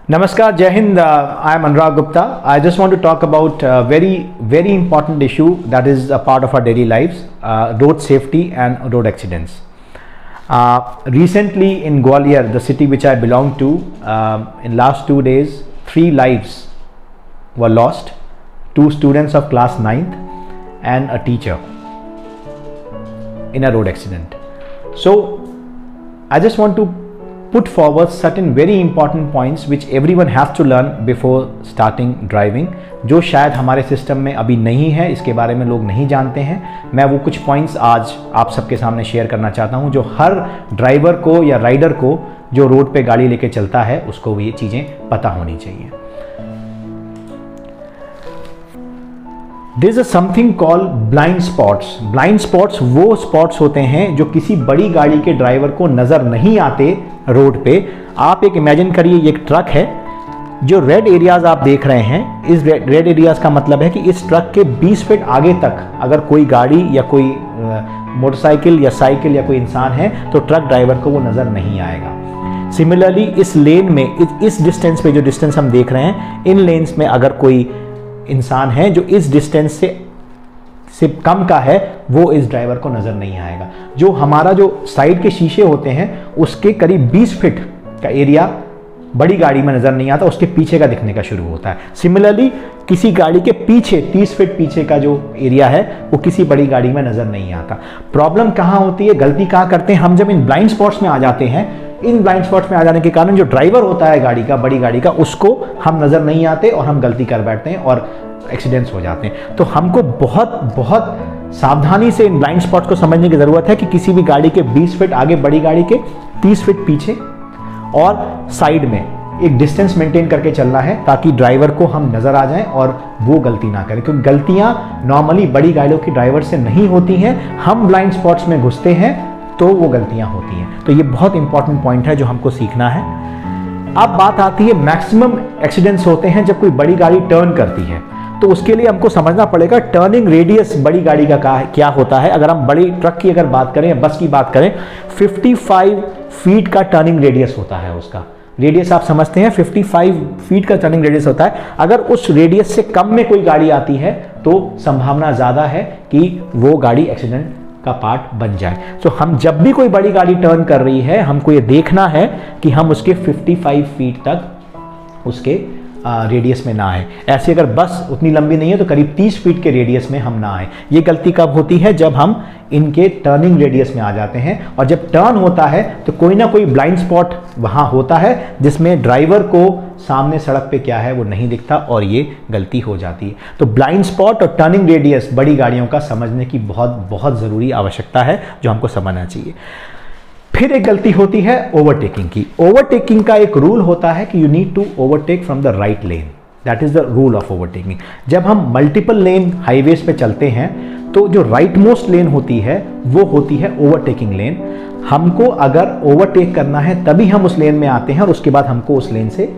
Namaskar, Jai Hind. I am Anurag Gupta. I just want to talk about a very important issue that is a part of our daily lives, road safety and road accidents. Recently in Gwalior, the city which I belong to, in last 2 days, 3 lives were lost, 2 students of class 9th and a teacher in a road accident. So I just want to put forward certain very important points which everyone has to learn before starting driving, जो शायद हमारे system में अभी नहीं है, इसके बारे में लोग नहीं जानते हैं। मैं वो कुछ पॉइंट्स आज आप सबके सामने शेयर करना चाहता हूं जो हर ड्राइवर को या राइडर को जो रोड पे गाड़ी लेके चलता है उसको ये चीज़ें पता होनी चाहिए। There is something called blind spots. Blind spots वो स्पॉट्स होते हैं जो किसी बड़ी गाड़ी के ड्राइवर को नज़र नहीं आते रोड पे। आप एक इमेजिन करिए, ये एक ट्रक है, जो रेड एरियाज आप देख रहे हैं, इस रेड एरियाज का मतलब है कि इस ट्रक के 20 फीट आगे तक अगर कोई गाड़ी या कोई मोटरसाइकिल या साइकिल या कोई इंसान है तो ट्रक ड्राइवर को वो नज़र नहीं आएगा। सिमिलरली इस लेन में इस डिस्टेंस पे जो डिस्टेंस हम देख रहे हैं, इन लेन्स में अगर कोई इंसान है जो इस डिस्टेंस से कम का है वो इस ड्राइवर को नज़र नहीं आएगा। जो हमारा जो साइड के शीशे होते हैं उसके करीब 20 फीट का एरिया बड़ी गाड़ी में नज़र नहीं आता, उसके पीछे का दिखने का शुरू होता है। सिमिलरली किसी गाड़ी के पीछे 30 फीट पीछे का जो एरिया है वो किसी बड़ी गाड़ी में नज़र नहीं आता। प्रॉब्लम कहाँ होती है, गलती कहाँ करते हैं हम? जब इन ब्लाइंड स्पॉट्स में आ जाते हैं, इन ब्लाइंड स्पॉट्स में आ जाने के कारण जो ड्राइवर होता है गाड़ी का, बड़ी गाड़ी का, उसको हम नज़र नहीं आते और हम गलती कर बैठते हैं और एक्सीडेंट्स हो जाते हैं। तो हमको बहुत सावधानी से इन ब्लाइंड स्पॉट्स को समझने की ज़रूरत है कि किसी भी गाड़ी के 20 फीट आगे, बड़ी गाड़ी के 30 फीट पीछे और साइड में एक डिस्टेंस मेंटेन करके चलना है ताकि ड्राइवर को हम नज़र आ जाएं और वो गलती ना करें, क्योंकि गलतियां नॉर्मली बड़ी गाड़ियों की ड्राइवर से नहीं होती हैं। हम ब्लाइंड स्पॉट्स में घुसते हैं तो वो गलतियां होती हैं। तो ये बहुत इंपॉर्टेंट पॉइंट है जो हमको सीखना है। अब बात आती है, मैक्सिमम एक्सीडेंट्स होते हैं जब कोई बड़ी गाड़ी टर्न करती है, तो उसके लिए हमको समझना पड़ेगा टर्निंग रेडियस बड़ी गाड़ी का क्या होता है। अगर हम बड़ी ट्रक की अगर बात करें या बस की बात करें, 55 फीट का टर्निंग रेडियस होता है। उसका रेडियस आप समझते हैं, 55 फीट का टर्निंग रेडियस होता है। अगर उस रेडियस से कम में कोई गाड़ी आती है तो संभावना ज़्यादा है कि वो गाड़ी एक्सीडेंट का पार्ट बन जाए। तो हम जब भी कोई बड़ी गाड़ी टर्न कर रही है, हमको ये देखना है कि हम उसके 55 फीट तक उसके रेडियस में ना आए। ऐसे अगर बस उतनी लंबी नहीं है तो करीब 30 फीट के रेडियस में हम ना आए। ये गलती कब होती है? जब हम इनके टर्निंग रेडियस में आ जाते हैं। और जब टर्न होता है तो कोई ना कोई ब्लाइंड स्पॉट वहाँ होता है जिसमें ड्राइवर को सामने सड़क पे क्या है वो नहीं दिखता और ये गलती हो जाती है। तो ब्लाइंड स्पॉट और टर्निंग रेडियस बड़ी गाड़ियों का समझने की बहुत ज़रूरी आवश्यकता है जो हमको समझना चाहिए। फिर एक गलती होती है ओवरटेकिंग की। ओवरटेकिंग का एक रूल होता है कि you need to overtake from the right lane, that is the rule of overtaking. जब हम मल्टीपल लेन हाईवेज पे चलते हैं तो जो राइट मोस्ट लेन होती है वो होती है ओवरटेकिंग लेन। हमको अगर ओवरटेक करना है तभी हम उस लेन में आते हैं और उसके बाद हमको उस लेन से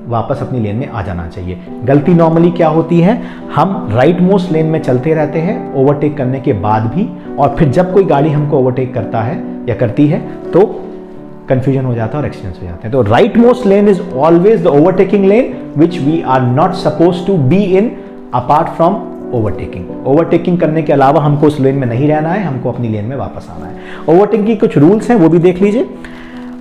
वापस अपनी लेन में आ जाना चाहिए। गलती नॉर्मली क्या होती है, हम राइट मोस्ट लेन में चलते रहते हैं ओवरटेक करने के बाद भी, और फिर जब कोई गाड़ी हमको ओवरटेक करता है या करती है तो कंफ्यूजन हो जाता है और एक्सीडेंट्स हो जाते हैं। तो right most lane is always the overtaking lane which we are not suppose to be in apart from overtaking. Overtaking करने के अलावा हमको उस लेन में नहीं रहना है, हमको अपनी लेन में वापस आना है। ओवरटेकिंग की कुछ रूल्स हैं वो भी देख लीजिए।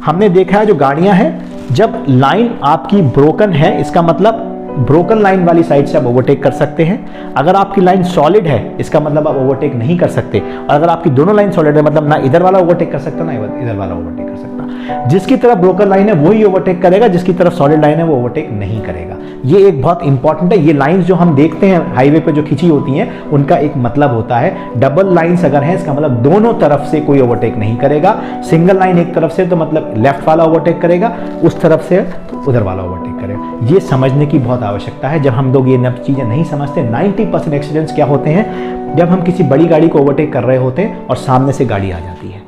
हमने देखा है जो गाड़ियां हैं, जब लाइन आपकी ब्रोकन है, इसका मतलब ब्रोकन लाइन वाली साइड से आप ओवरटेक कर सकते हैं। अगर आपकी लाइन सॉलिड है इसका मतलब आप ओवरटेक नहीं कर सकते, और अगर आपकी दोनों लाइन सॉलिड है मतलब ना इधर वाला ओवरटेक कर सकता ना इधर वाला ओवरटेक कर सकता। जिसकी तरफ ब्रोकन लाइन है वही ओवरटेक करेगा, जिसकी तरफ सॉलिड लाइन है वो ओवरटेक नहीं करेगा। ये एक बहुत इंपॉर्टेंट है। ये लाइंस जो हम देखते हैं हाईवे पे जो खींची होती हैं उनका एक मतलब होता है। डबल लाइंस अगर है इसका मतलब दोनों तरफ से कोई ओवरटेक नहीं करेगा। सिंगल लाइन एक तरफ से तो मतलब लेफ्ट वाला ओवरटेक करेगा, उस तरफ से तो उधर वाला ओवरटेक करेगा। ये समझने की बहुत आवश्यकता है। जब हम लोग ये नब चीज़ें नहीं समझते, 90% एक्सीडेंट्स क्या होते हैं, जब हम किसी बड़ी गाड़ी को ओवरटेक कर रहे होते हैं और सामने से गाड़ी आ जाती है।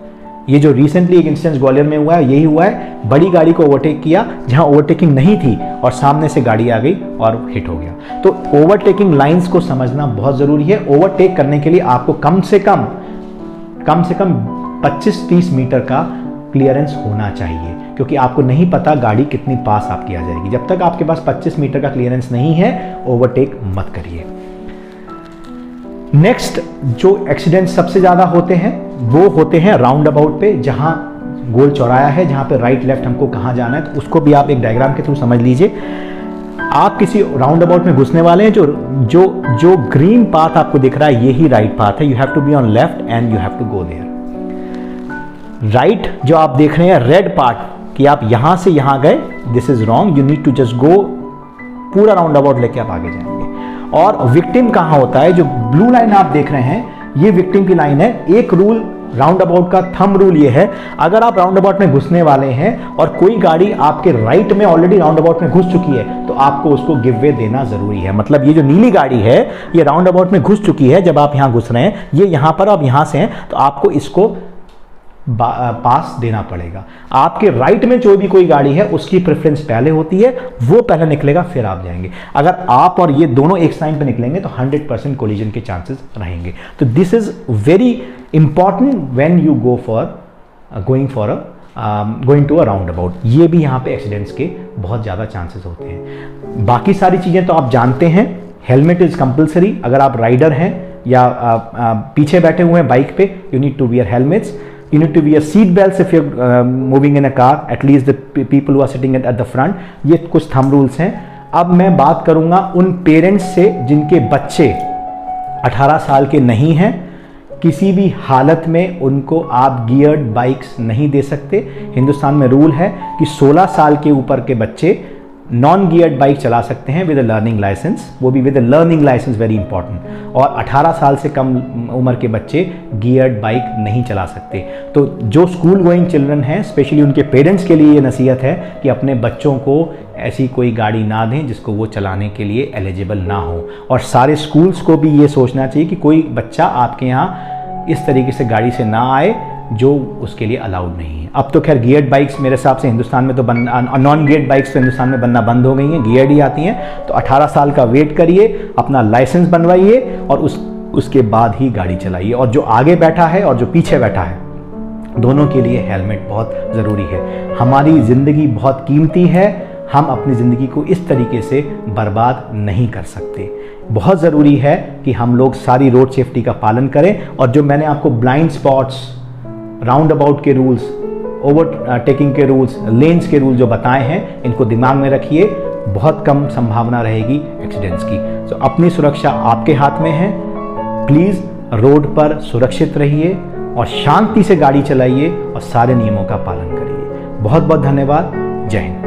ये जो रिसेंटली एक इंसिडेंट ग्वालियर में हुआ है यही हुआ है। बड़ी गाड़ी को ओवरटेक किया जहां ओवरटेकिंग नहीं थी और सामने से गाड़ी आ गई और हिट हो गया। तो ओवरटेकिंग लाइंस को समझना बहुत ज़रूरी है। ओवरटेक करने के लिए आपको कम से कम 25-30 मीटर का क्लियरेंस होना चाहिए, क्योंकि आपको नहीं पता गाड़ी कितनी पास आपकी आ जाएगी। जब तक आपके पास 25 मीटर का क्लियरेंस नहीं है, ओवरटेक मत करिए। नेक्स्ट जो एक्सीडेंट सबसे ज़्यादा होते हैं वो होते हैं राउंड अबाउट पे, जहां गोल चौराया है, जहां पे राइट लेफ्ट हमको कहाँ जाना है, तो उसको भी आप एक डायग्राम के थ्रू समझ लीजिए। आप किसी राउंड अबाउट में घुसने वाले हैं, जो ग्रीन पाथ आपको दिख रहा है यही राइट पाथ है। You have to be on left and you have to go there. Right जो आप देख रहे हैं रेड पार्ट कि आप यहां से यहां गए, this is wrong, you need to just go, पूरा राउंड अबाउट लेके आप आगे जाएंगे। और विक्टिम कहां होता है, जो ब्लू लाइन आप देख रहे हैं ये विक्टिम की लाइन है। एक रूल राउंड अबाउट का, थंब रूल ये है, अगर आप राउंड अबाउट में घुसने वाले हैं और कोई गाड़ी आपके राइट में ऑलरेडी राउंड अबाउट में घुस चुकी है, तो आपको उसको गिव वे देना जरूरी है। मतलब ये जो नीली गाड़ी है ये राउंड अबाउट में घुस चुकी है, जब आप यहां घुस रहे हैं, ये यहां पर आप यहां से हैं, तो आपको इसको पास देना पड़ेगा। आपके राइट में जो भी कोई गाड़ी है उसकी प्रेफरेंस पहले होती है, वो पहले निकलेगा फिर आप जाएंगे। अगर आप और ये दोनों एक साइन पे निकलेंगे तो 100% कोलिजन के चांसेस रहेंगे। तो this is very important when you going to a roundabout. ये भी यहाँ पे एक्सीडेंट्स के बहुत ज़्यादा चांसेस होते हैं। बाकी सारी चीज़ें तो आप जानते हैं। हेलमेट इज कंपल्सरी, अगर आप राइडर हैं या पीछे बैठे हुए हैं बाइक पे, you need to wear helmets. You need to wear seat belts if you're moving in a car, at least the people who are sitting at the front. ये कुछ थंब रूल्स हैं। अब मैं बात करूंगा उन पेरेंट्स से जिनके बच्चे 18 साल के नहीं हैं। किसी भी हालत में उनको आप गियर्ड बाइक्स नहीं दे सकते। हिंदुस्तान में रूल है कि 16 साल के ऊपर के बच्चे नॉन गियर्ड बाइक चला सकते हैं विद अ लर्निंग लाइसेंस, वो भी with a learning licence, very important. और 18 साल से कम उम्र के बच्चे गियर्ड बाइक नहीं चला सकते। तो जो स्कूल गोइंग चिल्ड्रन हैं, स्पेशली उनके पेरेंट्स के लिए ये नसीहत है कि अपने बच्चों को ऐसी कोई गाड़ी ना दें जिसको वो चलाने के लिए एलिजिबल ना हो। और सारे स्कूल्स को भी ये सोचना चाहिए कि कोई बच्चा आपके यहाँ इस तरीके से गाड़ी से ना आए जो उसके लिए अलाउड नहीं है। अब तो खैर गियर्ड बाइक्स मेरे हिसाब से हिंदुस्तान में तो नॉन गियर्ड बाइक्स तो हिंदुस्तान में बनना बंद हो गई हैं, गियर्ड ही आती हैं। तो 18 साल का वेट करिए, अपना लाइसेंस बनवाइए और उसके बाद ही गाड़ी चलाइए। और जो आगे बैठा है और जो पीछे बैठा है, दोनों के लिए हेलमेट बहुत ज़रूरी है। हमारी ज़िंदगी बहुत कीमती है, हम अपनी ज़िंदगी को इस तरीके से बर्बाद नहीं कर सकते। बहुत ज़रूरी है कि हम लोग सारी रोड सेफ्टी का पालन करें। और जो मैंने आपको ब्लाइंड स्पॉट्स, राउंड अबाउट के रूल्स, ओवरटेकिंग के रूल्स, लेन्स के रूल जो बताए हैं, इनको दिमाग में रखिए। बहुत कम संभावना रहेगी एक्सीडेंट्स की। तो अपनी सुरक्षा आपके हाथ में है। प्लीज़ रोड पर सुरक्षित रहिए और शांति से गाड़ी चलाइए और सारे नियमों का पालन करिए। बहुत बहुत धन्यवाद। जय हिंद।